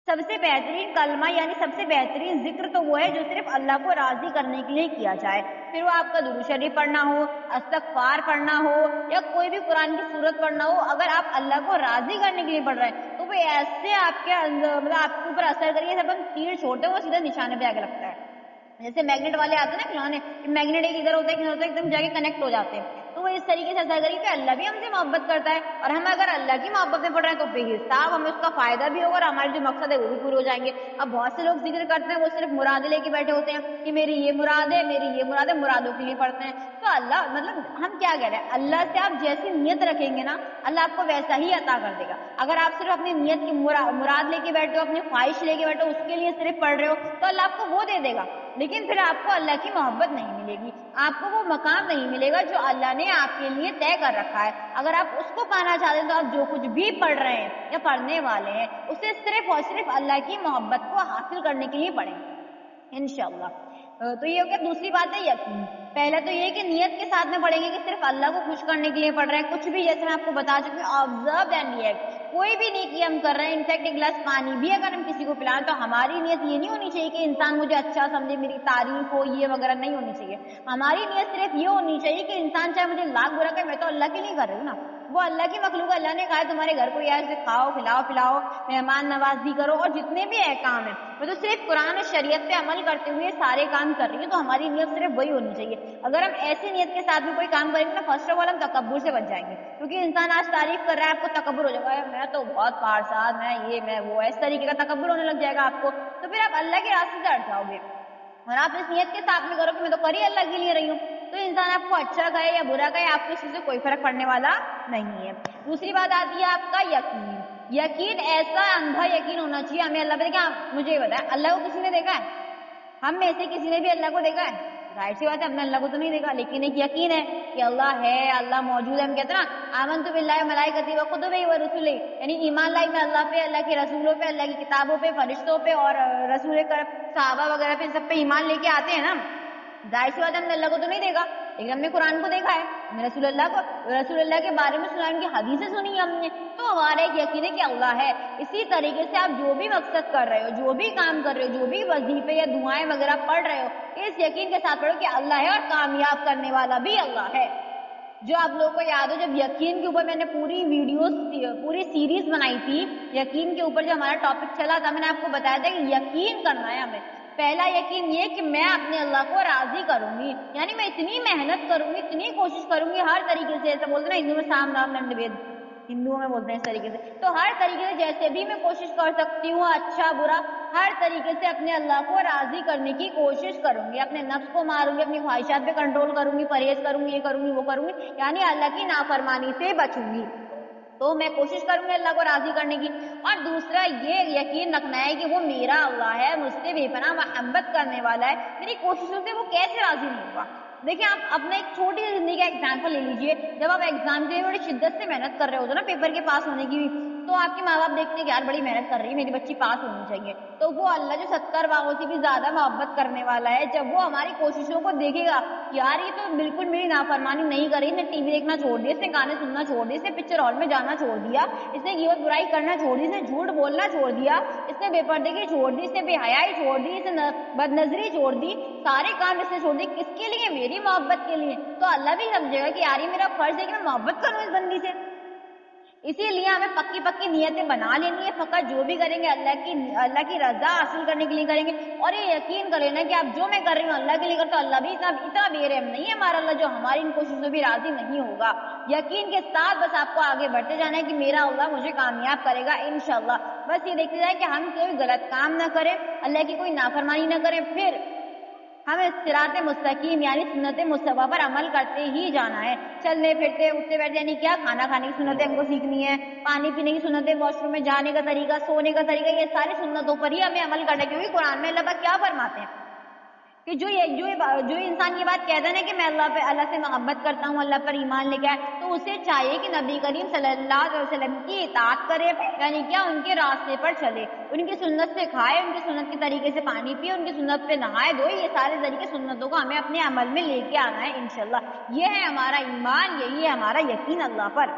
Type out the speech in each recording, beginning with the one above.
سب سے بہترین کلمہ یعنی سب سے بہترین ذکر تو وہ ہے جو صرف اللہ کو راضی کرنے کے لیے کیا جائے، پھر وہ آپ کا درود شریف پڑھنا ہو، استغفار پڑھنا ہو یا کوئی بھی قرآن کی سورت پڑھنا ہو، اگر آپ اللہ کو راضی کرنے کے لیے پڑھ رہے ہیں تو وہ ایسے آپ کے مطلب آپ کے اوپر اثر کریے، جب ہم تیر چھوڑتے ہیں وہ سیدھا نشانے پہ آگے لگتا ہے، جیسے میگنیٹ والے آتے ہیں نا کھلونے، میگنیٹ ایک ادھر ہوتا ہے ادھر ہوتا ہے، ایک دم جا کے کنیکٹ ہو جاتے ہیں، تو وہ اس طریقے سے اثر کریے کہ اللہ بھی ہم سے محبت کرتا ہے، اور ہم اگر اللہ کی محبت میں پڑھ رہے ہیں تو بے حساب ہمیں اس کا فائدہ بھی ہوگا اور ہمارے جو مقصد ہے وہ بھی پورے ہو جائیں گے۔ اب بہت سے لوگ ذکر کرتے ہیں وہ صرف مرادیں لے کے بیٹھے ہوتے ہیں کہ میری یہ مراد ہے، میری یہ مراد ہے، مرادوں کے لیے پڑھتے ہیں، تو اللہ مطلب ہم کیا کہہ رہے ہیں، اللہ سے آپ جیسی نیت رکھیں گے نا اللہ آپ کو ویسا ہی عطا کر دے گا۔ اگر آپ صرف اپنی نیت کی مراد لے کے بیٹھے ہو، اپنی خواہش لے کے بیٹھے ہو، اس کے لیے صرف پڑھ رہے ہو تو اللہ آپ کو وہ دے دے گا، لیکن پھر آپ کو اللہ کی محبت نہیں ملے گی، آپ کو وہ مقام نہیں ملے گا جو اللہ نے آپ کے لیے طے کر رکھا ہے۔ اگر آپ اس کو پانا چاہتے ہیں تو آپ جو کچھ بھی پڑھ رہے ہیں یا پڑھنے والے ہیں اسے صرف اور صرف اللہ کی محبت کو حاصل کرنے کے لیے پڑھیں انشاءاللہ۔ تو یہ ہو گیا۔ دوسری بات ہے یقین۔ پہلے تو یہ کہ نیت کے ساتھ میں پڑھیں گے کہ صرف اللہ کو خوش کرنے کے لیے پڑھ رہے ہیں، کچھ بھی جیسے میں آپ کو بتا چکی ہوں آبزرو اینڈ ریئیکٹ، کوئی بھی نیکی ہم کر رہے ہیں، انفیکٹ ایک گلاس پانی بھی اگر ہم کسی کو پلائیں تو ہماری نیت یہ نہیں ہونی چاہیے کہ انسان مجھے اچھا سمجھے، میری تعریف ہو، یہ وغیرہ نہیں ہونی چاہیے، ہماری نیت صرف یہ ہونی چاہیے کہ انسان چاہے مجھے لاکھ برا کہ میں تو اللہ کے لیے کر رہی ہوں نا، وہ اللہ کی مخلوق، اللہ نے کہا ہے تمہارے گھر کو ایسے کھاؤ کھلاؤ پلاؤ، مہمان نوازی کرو، اور جتنے بھی احکام ہیں وہ تو صرف قرآن اور شریعت پہ عمل کرتے ہوئے سارے کام کر رہی ہے، تو ہماری نیت صرف وہی ہونی چاہیے۔ اگر ہم ایسی نیت کے ساتھ میں کوئی کام کریں گے نا فرسٹ آف آل ہم تکبر سے بچ جائیں گے، کیونکہ انسان آج تعریف کر رہا ہے آپ کو تکبر ہو جائے گا، میں تو بہت پارساد، میں یہ میں وہ، اس طریقے کا تکبر ہونے لگ جائے گا آپ کو، تو پھر آپ اللہ کے راستے سے ہٹ جاؤ گے۔ اور آپ اس نیت کے ساتھ میں کرو کہ میں تو کر ہی اللہ کے لیے رہی ہوں، تو انسان آپ کو اچھا کہے یا برا کہے آپ کو اس سے کوئی فرق پڑنے والا نہیں ہے۔ دوسری بات آتی ہے آپ کا یقین۔ یقین ایسا اندھا یقین ہونا چاہیے ہمیں اللہ پہ، کیا مجھے یہ بتایا اللہ کو کسی نے دیکھا ہے؟ ہم میں سے کسی نے بھی اللہ کو دیکھا ہے؟ ظاہر سی بات ہے ہم نے اللہ کو تو نہیں دیکھا، لیکن ایک یقین ہے کہ اللہ ہے، اللہ موجود ہے۔ ہم کہتے ہیں نا آمنت باللہ وملائکتہ وکتبہ ورسلہ، یعنی ایمان لائی میں اللہ پہ، اللہ کے رسولوں پہ، اللہ کی کتابوں پہ، فرشتوں پہ اور رسول صحابہ وغیرہ پہ، سب پہ ایمان لے کے آتے ہیں نا۔ ظاہر سی بات ہے ہم نے اللہ کو تو نہیں دیکھا، لیکن ہم نے قرآن کو دیکھا ہے، ہم نے رسول اللہ کے بارے میں سنا، ان کی حدیثیں سنی ہم نے، تو ہمارا ایک یقین ہے کہ اللہ ہے۔ اسی طریقے سے آپ جو بھی مقصد کر رہے ہو، جو بھی کام کر رہے ہو، جو بھی وظیفے یا دعائیں وغیرہ پڑھ رہے ہو، اس یقین کے ساتھ پڑھو کہ اللہ ہے اور کامیاب کرنے والا بھی اللہ ہے۔ جو آپ لوگوں کو یاد ہو جب یقین کے اوپر میں نے پوری سیریز بنائی تھی، یقین کے اوپر جو ہمارا ٹاپک چلا تھا، میں نے آپ کو بتایا تھا کہ یقین کرنا ہے ہمیں۔ پہلا یقین یہ کہ میں اپنے اللہ کو راضی کروں گی، یعنی میں اتنی محنت کروں گی، اتنی کوشش کروں گی ہر طریقے سے، ایسا بولتے ہیں نا ہندو میں سام رام دنڈ وید، ہندوؤں میں بولتے ہیں اس طریقے سے، تو ہر طریقے سے جیسے بھی میں کوشش کر سکتی ہوں، اچھا برا ہر طریقے سے اپنے اللہ کو راضی کرنے کی کوشش کروں گی، اپنے نفس کو ماروں گی، اپنی خواہشات پہ کنٹرول کروں گی، پرہیز کروں گی، یہ کروں گی وہ کروں گی، یعنی اللہ کی نافرمانی سے بچوں گی، تو میں کوشش کروں گی اللہ کو راضی کرنے کی۔ اور دوسرا یہ یقین رکھنا ہے کہ وہ میرا اللہ ہے، مجھ سے بے پناہ محبت کرنے والا ہے، میری کوششوں سے وہ کیسے راضی نہیں ہوگا۔ دیکھیں آپ اپنا ایک چھوٹی سی زندگی کا ایگزامپل لے لیجئے، جب آپ ایگزام کے لیے بڑی شدت سے محنت کر رہے ہوتے نا پیپر کے پاس ہونے کی بھی، تو آپ کے ماں باپ دیکھتے ہیں کہ یار بڑی محنت کر رہی ہے میری بچی پاس ہونی چاہیے، تو وہ اللہ جو 70 باغوں سے بھی زیادہ محبت کرنے والا ہے، جب وہ ہماری کوششوں کو دیکھے گا یار یہ تو بالکل میری نافرمانی نہیں کر رہی، اس نے ٹی وی دیکھنا چھوڑ دیا، اس نے گانے سننا چھوڑ دیا، اس نے پکچر ہال میں جانا چھوڑ دیا، اس نے غیبت برائی کرنا چھوڑ دی، اس نے جھوٹ بولنا چھوڑ دیا، اس نے بے پردگی چھوڑ دی، اس نے بے حیائی چھوڑ دی، اس نے بد نظری چھوڑ دی، سارے کام اس نے چھوڑ دی، کس کے لیے؟ میری محبت کے لیے، تو اللہ بھی سمجھے گا کہ یار یہ میرا فرض ہے کہ میں محبت کروں اس بندی سے۔ اسی لیے ہمیں پکی نیتیں بنا لینی ہے، فقط جو بھی کریں گے اللہ کی رضا حاصل کرنے کے لیے کریں گے، اور یہ یقین کر لینا کہ آپ جو میں کر رہی ہوں اللہ کے لیے کرتا ہوں، اللہ بھی اتنا بے رحم نہیں ہے ہمارا اللہ جو ہماری ان کوششوں سے بھی راضی نہیں ہوگا۔ یقین کے ساتھ بس آپ کو آگے بڑھتے جانا ہے کہ میرا اللہ مجھے کامیاب کرے گا انشاءاللہ۔ بس یہ دیکھتے جائیں کہ ہم کوئی غلط کام نہ کریں، اللہ کی کوئی نافرمانی نہ کریں، پھر ہمیں صراط مستقیم یعنی سنت مصطفیٰ پر عمل کرتے ہی جانا ہے۔ چلنے پھرتے اٹھتے بیٹھتے یعنی کیا؟ کھانا کھانے کی سنتیں ہم کو سیکھنی ہے، پانی پینے کی سنتیں، واش روم میں جانے کا طریقہ، سونے کا طریقہ، یہ ساری سنتوں پر ہی ہمیں عمل کرنا ہے، کیونکہ قرآن میں اللہ پاک کیا فرماتے ہیں کہ جو انسان یہ بات کہتا ہے نا کہ میں اللہ سے محبت کرتا ہوں، اللہ پر ایمان لے کے آئے، تو اسے چاہیے کہ نبی کریم صلی اللہ علیہ وسلم کی اطاعت کرے، یعنی کیا؟ ان کے راستے پر چلے، ان کی سنت سے کھائے، ان کی سنت کے طریقے سے پانی پیے، ان کی سنت پہ نہائے دھوئے، یہ سارے طریقے سنتوں کو ہمیں اپنے عمل میں لے کے آنا ہے انشاءاللہ۔ یہ ہے ہمارا ایمان، یہی ہے ہمارا یقین اللہ پر۔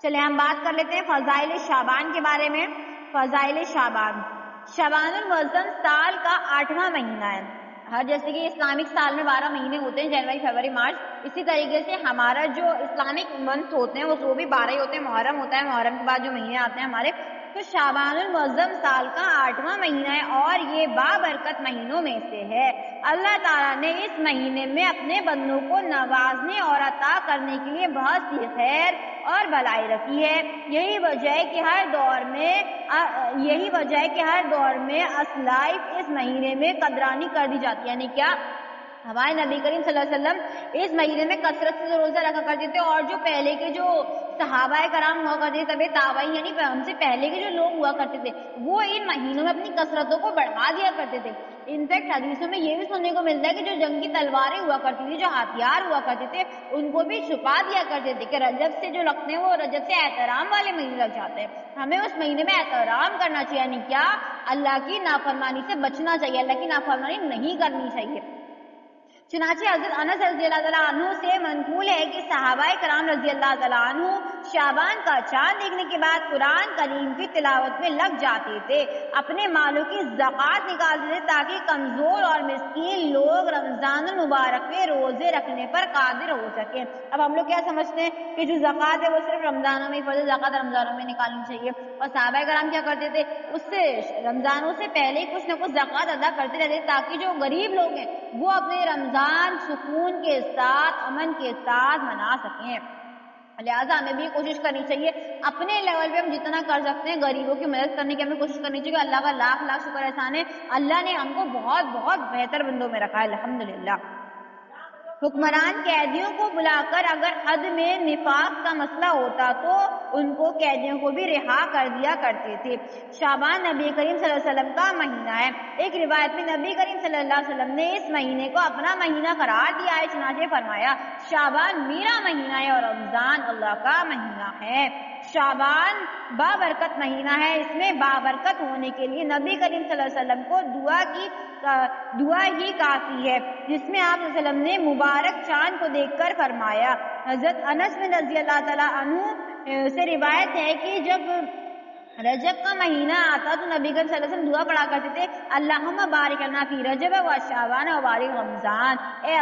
چلے ہم بات کر لیتے ہیں فضائل شعبان کے بارے میں۔ فضائل شعبان. شعبان المعظم سال کا 8واں مہینہ ہے. ہر جیسے کہ اسلامک سال میں 12 مہینے ہوتے ہیں، جنوری فروری مارچ، اسی طریقے سے ہمارا جو اسلامک منتھ ہوتے ہیں وہ بھی 12 ہی ہوتے ہیں. محرم ہوتا ہے، محرم کے بعد جو مہینے آتے ہیں ہمارے، تو شعبان المعظم سال کا 8واں مہینہ ہے اور یہ بابرکت مہینوں میں سے ہے. اللہ تعالیٰ نے اس مہینے میں اپنے بندوں کو نوازنے اور عطا کرنے کے لیے بہت سی خیر اور بھلائی رکھی ہے. یہی وجہ ہے کہ ہر دور میں اسلائف اس مہینے میں قدرانی کر دی جاتی ہے. یعنی کیا؟ ہمارے نبی کریم صلی اللہ علیہ وسلم اس مہینے میں کثرت سے روزہ رکھا کرتے تھے، اور جو پہلے کے جو صحابہ کرام ہوا کرتے تھے، تابعین یعنی ہم سے پہلے کے جو لوگ ہوا کرتے تھے، وہ ان مہینوں میں اپنی کثرتوں کو بڑھا دیا کرتے تھے. انفیکٹ حدیثوں میں یہ بھی سننے کو ملتا ہے کہ جو جنگی تلواریں ہوا کرتی تھی، جو ہتھیار ہوا کرتے تھے، ان کو بھی چھپا دیا کرتے تھے کہ رجب سے جو لگتے ہیں وہ رجب سے احترام والے مہینے لگ جاتے ہیں. ہمیں اس مہینے میں احترام کرنا چاہیے، یعنی کیا؟ اللہ کی نافرمانی سے بچنا چاہیے، اللہ کی نافرمانی نہیں کرنی چاہیے. چنانچہ حضرت انس رضی اللہ تعالیٰ عنہ سے منقول ہے کہ صحابہ کرام رضی اللہ تعالیٰ عنہ شعبان کا چاند دیکھنے کے بعد قرآن کریم کی تلاوت میں لگ جاتے تھے، اپنے مالوں کی زکوٰۃ نکالتے تھے تاکہ کمزور اور مسکین لوگ رمضان المبارک میں روزے رکھنے پر قادر ہو سکیں. اب ہم لوگ کیا سمجھتے ہیں کہ جو زکوٰۃ ہے وہ صرف رمضانوں میں ہی فرض ہے، زکوٰۃ رمضانوں میں نکالنی چاہیے. اور صحابہ کرام کیا کرتے تھے؟ اس سے رمضانوں سے پہلے ہی کچھ نہ کچھ زکوٰۃ ادا کرتے رہتے تاکہ جو غریب لوگ ہیں وہ اپنے رمضان سکون کے ساتھ، امن کے ساتھ منا سکیں. لہٰذا ہمیں بھی کوشش کرنی چاہیے اپنے لیول پہ ہم جتنا کر سکتے ہیں غریبوں کی مدد کرنے کی ہمیں کوشش کرنی چاہیے. اللہ کا لاکھ لاکھ شکر احسان ہے، اللہ نے ہم کو بہت بہت بہتر بندوں میں رکھا ہے الحمدللہ. حکمران قیدیوں کو بلا کر اگر حد میں نفاق کا مسئلہ ہوتا تو ان کو قیدیوں کو بھی رہا کر دیا کرتے تھے. شعبان نبی کریم صلی اللہ علیہ وسلم کا مہینہ ہے. ایک روایت میں نبی کریم صلی اللہ علیہ وسلم نے اس مہینے کو اپنا مہینہ قرار دیا ہے. چنانچہ فرمایا شعبان میرا مہینہ ہے اور رمضان اللہ کا مہینہ ہے. شعبان بابرکت مہینہ ہے. اس میں بابرکت ہونے کے لیے نبی کریم صلی اللہ علیہ وسلم کو دعا ہی کافی ہے، جس میں آپ صلی اللہ علیہ وسلم نے مبارک چاند کو دیکھ کر فرمایا. حضرت انس بن رضی اللہ تعالیٰ عنہ سے روایت ہے کہ جب رجب کا مہینہ آتا تو نبی کریم صلی اللہ علیہ وسلم دعا پڑھا کرتے تھے اللہم بارک لنا فی رجب و شعبان و بارک رمضان. اے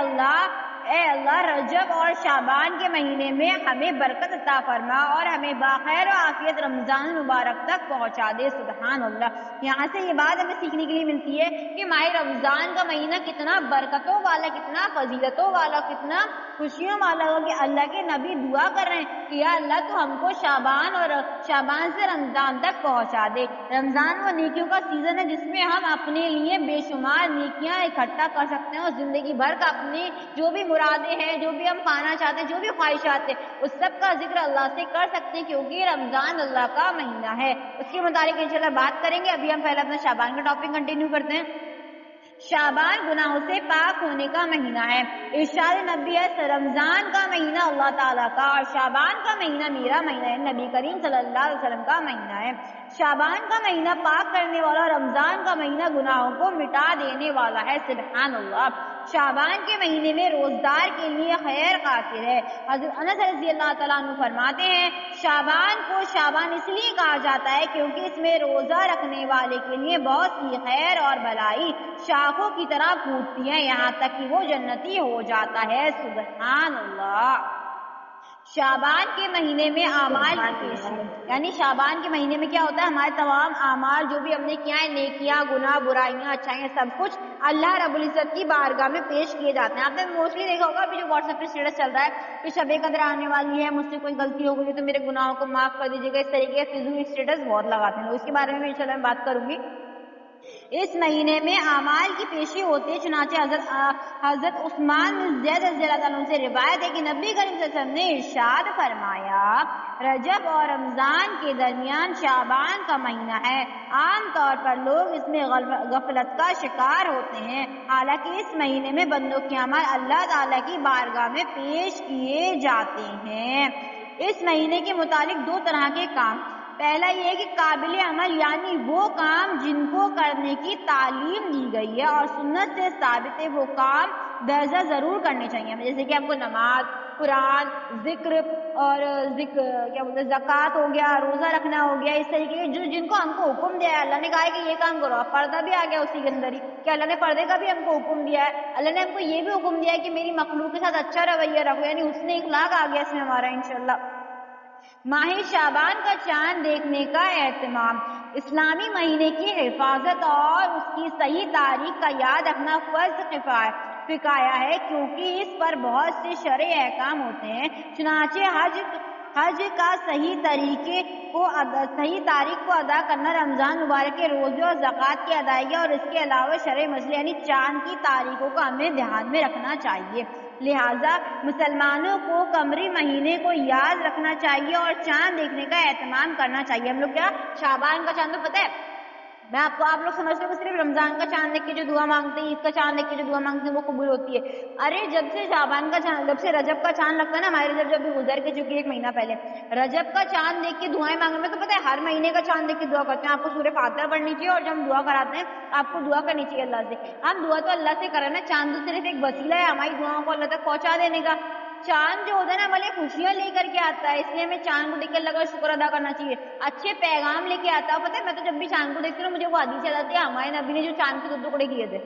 اللہ رجب اور شعبان کے مہینے میں ہمیں برکت عطا فرما اور ہمیں باخیر و عافیت رمضان مبارک تک پہنچا دے. سبحان اللہ. یہاں سے یہ بات ہمیں سیکھنے کے لیے ملتی ہے کہ ماہ رمضان کا مہینہ کتنا برکتوں والا، کتنا فضیلتوں والا، کتنا خوشیوں والا ہو کہ اللہ کے نبی دعا کر رہے ہیں کہ یا اللہ تو ہم کو شعبان اور شعبان سے رمضان تک پہنچا دے. رمضان وہ نیکیوں کا سیزن ہے جس میں ہم اپنے لیے بے شمار نیکیاں اکٹھا کر سکتے ہیں اور زندگی بھر کا اپنی جو بھی مرادیں ہیں، جو بھی ہم پانا چاہتے ہیں، جو بھی خواہشات ہیں، اس سب کا ذکر اللہ سے کر سکتے ہیں کیونکہ رمضان اللہ کا مہینہ ہے. اس کے متعلق انشاءاللہ بات کریں گے. ابھی ہم پہلے اپنا شعبان کا ٹاپک کنٹینیو کرتے ہیں. شعبان گناہوں سے پاک ہونے کا مہینہ ہے. ارشاد نبی ہے رمضان کا مہینہ اللہ تعالیٰ کا اور شعبان کا مہینہ میرا مہینہ ہے، نبی کریم صلی اللہ علیہ وسلم کا مہینہ ہے. شعبان کا مہینہ پاک کرنے والا، رمضان کا مہینہ گناہوں کو مٹا دینے والا ہے. سبحان اللہ. شعبان کے مہینے میں روزدار کے لیے خیر قاصر ہے. حضرت انس رضی اللہ تعالیٰ عنہ فرماتے ہیں شعبان کو شعبان اس لیے کہا جاتا ہے کیونکہ اس میں روزہ رکھنے والے کے لیے بہت سی خیر اور بھلائی شاخوں کی طرح پھوٹتی ہیں یہاں تک کہ وہ جنتی ہو جاتا ہے. سبحان اللہ. شعبان کے مہینے میں اعمال کی پیشی، یعنی شعبان کے مہینے میں کیا ہوتا ہے؟ ہمارے تمام اعمال جو بھی ہم نے کیا ہے، نیکیاں، گناہ، برائیاں، اچھائیاں، سب کچھ اللہ رب العزت کی بارگاہ میں پیش کیے جاتے ہیں. آپ نے موسٹلی دیکھا ہوگا ابھی جو واٹس ایپ پہ اسٹیٹس چل رہا ہے کہ شب قدر آنے والی ہے، مجھ سے کوئی غلطی ہو گئی تو میرے گناہوں کو معاف کر دیجیے گا، اس طریقے کے فضول اسٹیٹس بہت لگاتے ہیں لوگ. اس کے بارے میں انشاءاللہ میں بات کروں گی. اس مہینے میں اعمال کی پیشی ہوتی ہے. چنانچہ حضرت عثمان بن زید رضی اللہ عنہ سے روایت ہے کہ نبی کریم صلی اللہ علیہ وسلم نے ارشاد فرمایا رجب اور رمضان کے درمیان شعبان کا مہینہ ہے. عام طور پر لوگ اس میں غفلت کا شکار ہوتے ہیں، حالانکہ اس مہینے میں بندوں کے اعمال اللہ تعالیٰ کی بارگاہ میں پیش کیے جاتے ہیں. اس مہینے کے متعلق دو طرح کے کام. پہلا یہ ہے کہ قابل عمل، یعنی وہ کام جن کو کرنے کی تعلیم دی گئی ہے اور سنت سے ثابت ہے، وہ کام درجہ ضرور کرنے چاہیے ہمیں، جیسے کہ ہم کو نماز، قرآن، ذکر اور کیا بولتے ہیں زکوٰۃ ہو گیا، روزہ رکھنا ہو گیا، اس طریقے کے جن کو ہم کو حکم دیا ہے، اللہ نے کہا ہے کہ یہ کام کرو. اب پردہ بھی آ گیا اسی کے اندر ہی کہ اللہ نے پردے کا بھی ہم کو حکم دیا ہے. اللہ نے ہم کو یہ بھی حکم دیا ہے کہ میری مخلوق کے ساتھ اچھا رویہ رکھو، یعنی حسن اخلاق آ گیا اس میں ہمارا انشاءاللہ. ماہ شعبان کا چاند دیکھنے کا اہتمام. اسلامی مہینے کی حفاظت اور اس کی صحیح تاریخ کا یاد رکھنا فرض کفایہ ہے، کیونکہ اس پر بہت سے شرعی احکام ہوتے ہیں. چنانچہ حج کا صحیح تاریخ کو ادا کرنا، رمضان مبارک کے روزے اور زکوٰۃ کی ادائیگی اور اس کے علاوہ شرعی مسئلے یعنی چاند کی تاریخوں کو ہمیں دھیان میں رکھنا چاہیے. لہٰذا مسلمانوں کو قمری مہینے کو یاد رکھنا چاہیے اور چاند دیکھنے کا اہتمام کرنا چاہیے. ہم لوگ کیا شعبان کا چاند تو پتہ ہے، میں آپ لوگ سمجھتے ہیں صرف رمضان کا چاند دیکھ کے جو دعا مانگتے ہیں، عید کا چاند دیکھ کے جو دعا مانگتے ہیں وہ قبول ہوتی ہے. ارے جب سے شعبان کا چاند، جب سے رجب کا چاند لگتا ہے نا، ہمارے رجب جب بھی گزر کے چکی 1 مہینہ پہلے، رجب کا چاند دیکھ کے دعائیں مانگنے میں تو پتہ ہے ہر مہینے کا چاند دیکھ کے دعا کرتے ہیں. آپ کو سورہ فاتحہ پڑھنی چاہیے اور جب ہم دعا کراتے ہیں آپ کو دعا کرنی چاہیے اللہ سے. ہم دعا تو اللہ سے کریں نا، چاند تو صرف ایک وسیلہ ہے ہماری دعاؤں کو اللہ تک پہنچا دینے کا. چاند جو ہوتا ہے نا ہمارے خوشیاں لے کر کے آتا ہے، اس لیے ہمیں چاند کو دیکھ کے اللہ کا شکر ادا کرنا چاہیے. اچھے پیغام لے کے آتا ہے. پتہ ہے میں تو جب بھی چاند کو دیکھتی ہوں مجھے وہ حدیث یاد آتی ہے ہمارے نبی نے جو چاند کے 2 ٹکڑے کیے تھے،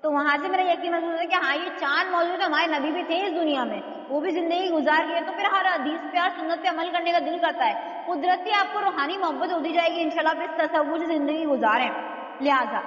تو وہاں سے میرا یقین محسوس ہوتا ہے کہ ہاں یہ چاند موجود ہے، ہمارے نبی بھی تھے اس دنیا میں، وہ بھی زندگی گزار گئے. تو پھر ہر حدیث پہ ہر سنت پہ عمل کرنے کا دل کرتا ہے. قدرتی آپ کو روحانی محبت ہوتی جائے گی انشاءاللہ، آپ اس تصور سے زندگی گزاریں. لہٰذا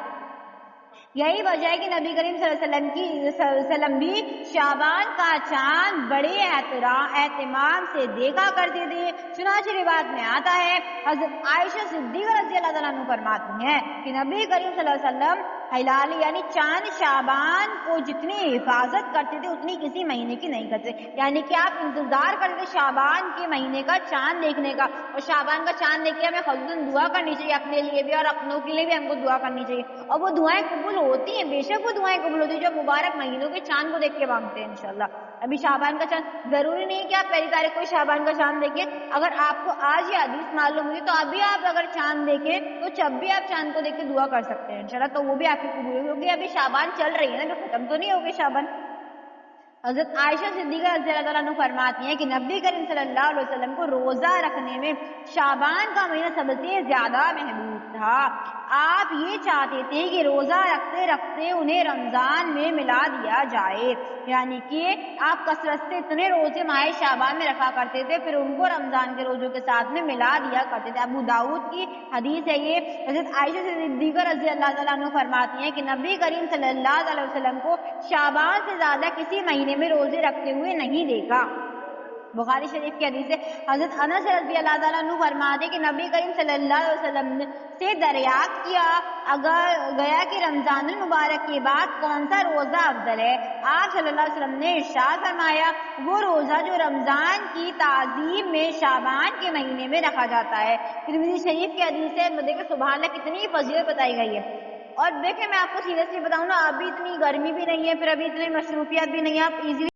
یہی وجہ ہے کہ نبی کریم صلی اللہ علیہ وسلم بھی شعبان کا چاند بڑے اہتمام سے دیکھا کرتے تھے. چنانچہ روایت میں آتا ہے، حضرت عائشہ صدیقہ رضی اللہ تعالیٰ عنہ فرماتی ہیں کہ نبی کریم صلی اللہ علیہ وسلم ہلال یعنی چاند شعبان کو جتنی حفاظت کرتے تھے اتنی کسی مہینے کی نہیں کرتے. یعنی کہ آپ انتظار کرتے شعبان کے مہینے کا چاند دیکھنے کا، اور شعبان کا چاند دیکھ کے ہمیں خصوصاً دعا کرنی چاہیے اپنے لیے بھی اور اپنوں کے لیے بھی ہم کو دعا کرنی چاہیے. اور وہ دعائیں قبول ہوتی ہیں، بے شک وہ دعائیں قبول ہوتی ہیں جو مبارک مہینوں کے چاند کو دیکھ کے مانگتے ہیں انشاءاللہ. ابھی شعبان کا چاند ضروری نہیں کہ آپ 1 تاریخ کو شعبان کا چاند دیکھیں. اگر آپ کو آج یہ حدیث معلوم ہوئی تو ابھی آپ اگر چاند دیکھیں تو جب بھی آپ چاند کو دیکھ کے دعا کر سکتے ہیں انشاءاللہ، تو وہ بھی آپ کی قبول ہوگی، کیونکہ ابھی شعبان چل رہی ہے نا، ابھی ختم تو نہیں ہوگی شعبان. حضرت عائشہ صدیقہ رضی اللہ تعالیٰ عنہ فرماتی ہیں کہ نبی کریم صلی اللہ علیہ وسلم کو روزہ رکھنے میں شعبان کا مہینہ سب سے زیادہ محبوب تھا. آپ یہ چاہتے تھے کہ روزہ رکھتے رکھتے انہیں رمضان میں ملا دیا جائے، یعنی کہ آپ کثرت سے اتنے روزے ماہ شعبان میں رکھا کرتے تھے پھر ان کو رمضان کے روزوں کے ساتھ میں ملا دیا کرتے تھے. ابو داؤد کی حدیث ہے یہ. حضرت عائشہ صدیقہ رضی اللہ تعالیٰ عنہ فرماتی ہیں کہ نبی کریم صلی اللہ علیہ وسلم کو شعبان سے زیادہ کسی مہینے میں روزے رکھتے ہوئے نہیں دیکھا. بخاری شریف کی حدیث ہے. حضرت انس رضی اللہ تعالیٰ عنہ فرماتے کہ نبی کریم صلی اللہ علیہ وسلم سے دریافت کیا گیا کہ رمضان المبارک کے بعد کون سا روزہ افضل ہے. آپ صلی اللہ علیہ وسلم نے ارشاد فرمایا وہ روزہ جو رمضان کی تعظیم میں شعبان کے مہینے میں رکھا جاتا ہے. ترمذی شریف کی حدیث ہے. دیکھیں سبحان اللہ کتنی فضیلت بتائی گئی ہے. اور دیکھیں میں آپ کو سیریسلی بتاؤں نا، ابھی اتنی گرمی بھی نہیں ہے، پھر ابھی اتنی مصروفیات بھی نہیں ہے، آپ ایزیلی